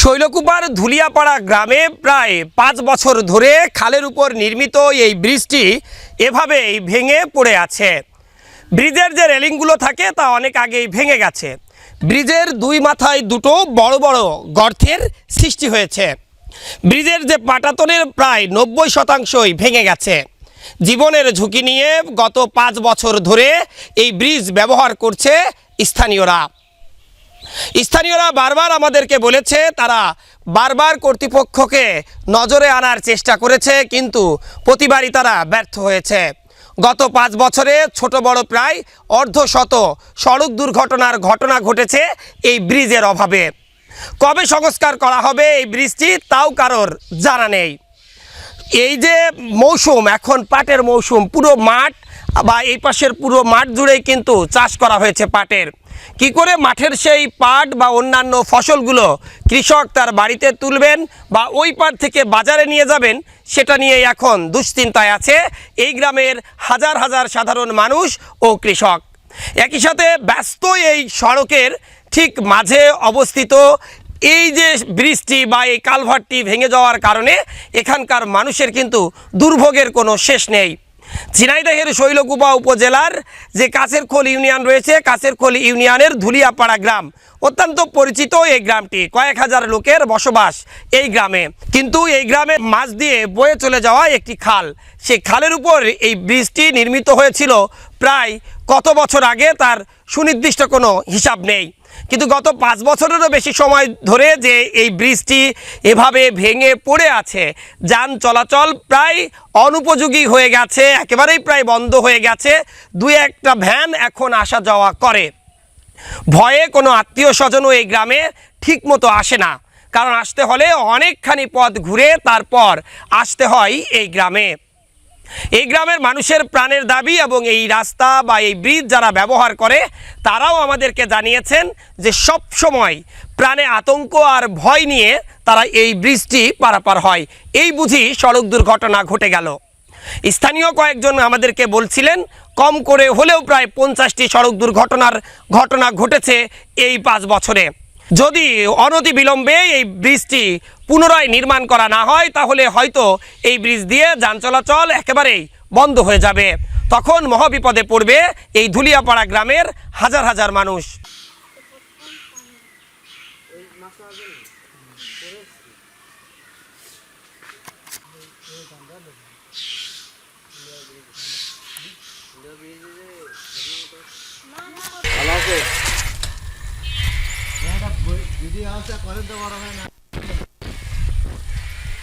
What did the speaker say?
শৈলকুপার ধুলিয়াপাড়া গ্রামে প্রায় ৫ বছর ধরে খালের উপর নির্মিত এই ব্রিজটি এভাবেই ভেঙে পড়ে আছে। ব্রিজের যে রেলিংগুলো থাকে তা অনেক আগেই ভেঙে গেছে। ব্রিজের দুই মাথায় দুটো বড় বড় গর্তের সৃষ্টি হয়েছে। ব্রিজের যে পাটাতনের প্রায় ৯০% ভেঙে গেছে। জীবনের ঝুঁকি নিয়ে গত ৫ বছর ধরে এই ব্রিজ ব্যবহার করছে স্থানীয়রা। বারবার আমাদেরকে বলেছে, তারা বারবার কর্তৃপক্ষকে নজরে আনার চেষ্টা করেছে, কিন্তু প্রতিবারই তারা ব্যর্থ হয়েছে। গত ৫ বছরে ছোট বড় প্রায় অর্ধশত সড়ক দুর্ঘটনার ঘটনা ঘটেছে এই ব্রিজের অভাবে। কবে সংস্কার করা হবে এই ব্রিজটি তাও কারোর জানা নেই। এই যে মৌসুম, এখন পাটের মৌসুম, পুরো মাঠ বা এই পাশের পুরো মাঠ জুড়েই কিন্তু চাষ করা হয়েছে পাটের। কি করে মাঠের সেই পাট বা অন্যান্য ফসলগুলো কৃষক তার বাড়িতে তুলবেন বা ওই পাট থেকে বাজারে নিয়ে যাবেন, সেটা নিয়ে এখন দুশ্চিন্তায় আছে এই গ্রামের হাজার হাজার সাধারণ মানুষ ও কৃষক। একই সাথে ব্যস্ত এই সড়কের ঠিক মাঝে অবস্থিত এই যে ব্রিজটি বা এই কালভার্টটি ভেঙে যাওয়ার কারণে এখানকার মানুষের কিন্তু দুর্ভোগের কোনো শেষ নেই। ঝিনাইদহের শৈলকুপা উপজেলার যে কাছেরখোল ইউনিয়ন রয়েছে, কাছেরখোল ইউনিয়নের ধুলিয়াপাড়া গ্রাম অত্যন্ত পরিচিত। এই গ্রামটি কয়েক হাজার লোকের বসবাস এই গ্রামে, কিন্তু এই গ্রামের মাঝ দিয়ে বয়ে চলে যাওয়া একটি খাল, সেই খালের উপর এই ব্রিজটি নির্মিত হয়েছিল প্রায় কত বছর আগে তার সুনির্দিষ্ট কোনো হিসাব নেই। কিন্তু গত ৫ বছরেরও বেশি সময় ধরে যে এই ব্রিজটি এভাবে ভেঙে পড়ে আছে, যান চলাচল প্রায় অনুপযোগী হয়ে গেছে, একেবারেই প্রায় বন্ধ হয়ে গেছে। দুই একটা ভ্যান এখন আসা যাওয়া করে। ভয়ে কোনো আত্মীয় স্বজনও এই গ্রামে ঠিক মতো আসে না, কারণ আসতে হলে অনেকখানি পথ ঘুরে তারপর আসতে হয় এই গ্রামে। এই গ্রামের মানুষের প্রাণের দাবি, এবং এই রাস্তা বা এই ব্রিজ যারা ব্যবহার করে তারাও আমাদেরকে জানিয়েছেন যে সব সময় প্রাণে আতঙ্ক আর ভয় নিয়ে তারা এই ব্রিজটি পারাপার হয়। এই বুঝি সড়ক দুর্ঘটনা ঘটে গেল। স্থানীয় কয়েকজন আমাদেরকে বলছিলেন কম করে হলেও প্রায় 50টি সড়ক দুর্ঘটনার ঘটনা ঘটেছে এই 5 বছরে। যদি অনতি বিলম্বে এই ব্রিজটি পুনরায় নির্মাণ করা না হয়, তাহলে হয়তো এই ব্রিজ দিয়ে যান চলাচল একেবারেই বন্ধ হয়ে যাবে। তখন মহাবিপদে পড়বে এই ধুলিয়াপাড়া গ্রামের হাজার হাজার মানুষ। দিদি আসে করেন তো বড় হয় না।